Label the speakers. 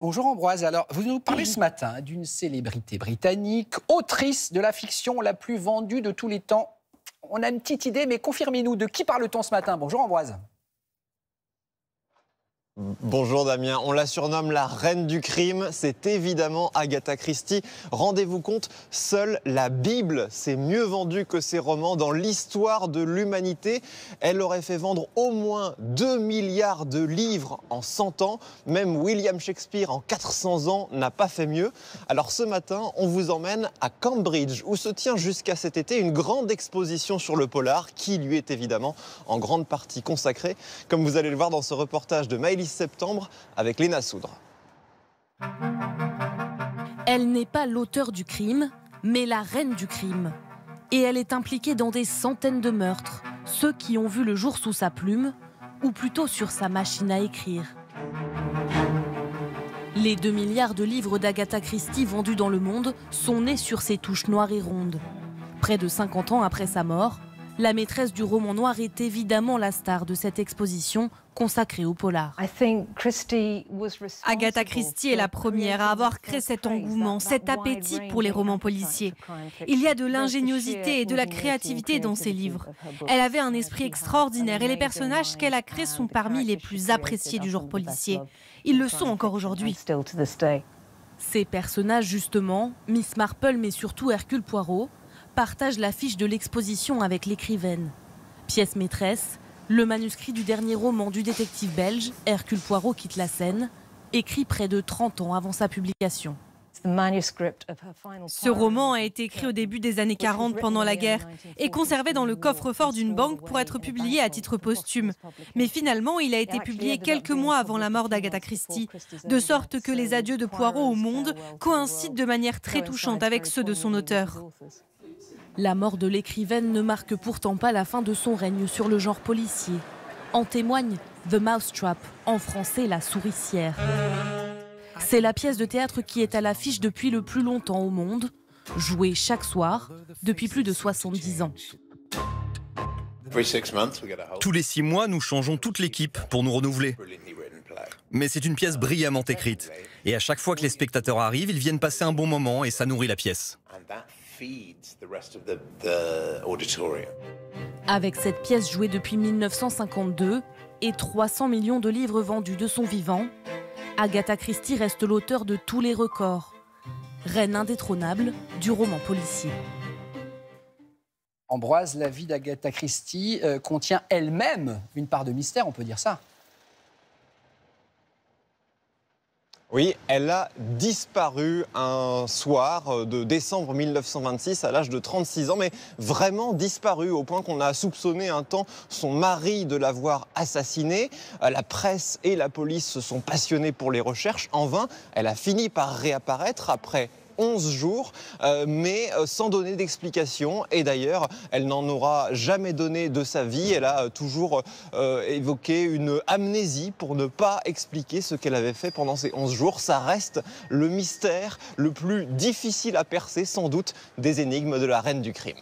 Speaker 1: Bonjour Ambroise, alors vous nous parlez ce matin d'une célébrité britannique, autrice de la fiction la plus vendue de tous les temps. On a une petite idée, mais confirmez-nous, de qui parle-t-on ce matin? Bonjour Ambroise.
Speaker 2: Bonjour Damien, on la surnomme la reine du crime, c'est évidemment Agatha Christie. Rendez-vous compte, seule la Bible s'est mieux vendue que ses romans dans l'histoire de l'humanité. Elle aurait fait vendre au moins 2 milliards de livres en 100 ans. Même William Shakespeare en 400 ans n'a pas fait mieux. Alors ce matin, on vous emmène à Cambridge où se tient jusqu'à cet été une grande exposition sur le polar qui lui est évidemment en grande partie consacrée, comme vous allez le voir dans ce reportage de Maëlys Septembre avec Léna Soudre.
Speaker 3: Elle n'est pas l'auteur du crime, mais la reine du crime. Et elle est impliquée dans des centaines de meurtres, ceux qui ont vu le jour sous sa plume, ou plutôt sur sa machine à écrire. Les 2 milliards de livres d'Agatha Christie vendus dans le monde sont nés sur ses touches noires et rondes. Près de 50 ans après sa mort, la maîtresse du roman noir est évidemment la star de cette exposition consacrée au polar.
Speaker 4: Agatha Christie est la première à avoir créé cet engouement, cet appétit pour les romans policiers. Il y a de l'ingéniosité et de la créativité dans ses livres. Elle avait un esprit extraordinaire et les personnages qu'elle a créés sont parmi les plus appréciés du genre policier. Ils le sont encore aujourd'hui.
Speaker 3: Ces personnages, justement, Miss Marple mais surtout Hercule Poirot, partagent l'affiche de l'exposition avec l'écrivaine. Pièce maîtresse, le manuscrit du dernier roman du détective belge, Hercule Poirot quitte la scène, écrit près de 30 ans avant sa publication.
Speaker 4: Ce roman a été écrit au début des années 40 pendant la guerre et conservé dans le coffre-fort d'une banque pour être publié à titre posthume. Mais finalement, il a été publié quelques mois avant la mort d'Agatha Christie, de sorte que les adieux de Poirot au monde coïncident de manière très touchante avec ceux de son auteur.
Speaker 3: La mort de l'écrivaine ne marque pourtant pas la fin de son règne sur le genre policier. En témoigne The Mousetrap, en français la souricière. C'est la pièce de théâtre qui est à l'affiche depuis le plus longtemps au monde, jouée chaque soir depuis plus de 70 ans.
Speaker 5: Tous les 6 mois, nous changeons toute l'équipe pour nous renouveler. Mais c'est une pièce brillamment écrite. Et à chaque fois que les spectateurs arrivent, ils viennent passer un bon moment et ça nourrit la pièce.
Speaker 3: Avec cette pièce jouée depuis 1952 et 300 millions de livres vendus de son vivant, Agatha Christie reste l'auteur de tous les records. Reine indétrônable du roman policier.
Speaker 1: Ambroise, la vie d'Agatha Christie contient elle-même une part de mystère, on peut dire ça.
Speaker 2: Oui, elle a disparu un soir de décembre 1926 à l'âge de 36 ans, mais vraiment disparu au point qu'on a soupçonné un temps son mari de l'avoir assassinée. La presse et la police se sont passionnés pour les recherches. En vain, elle a fini par réapparaître après 11 jours, mais sans donner d'explication. Et d'ailleurs, elle n'en aura jamais donné de sa vie. Elle a toujours évoqué une amnésie pour ne pas expliquer ce qu'elle avait fait pendant ces 11 jours. Ça reste le mystère le plus difficile à percer, sans doute, des énigmes de la reine du crime.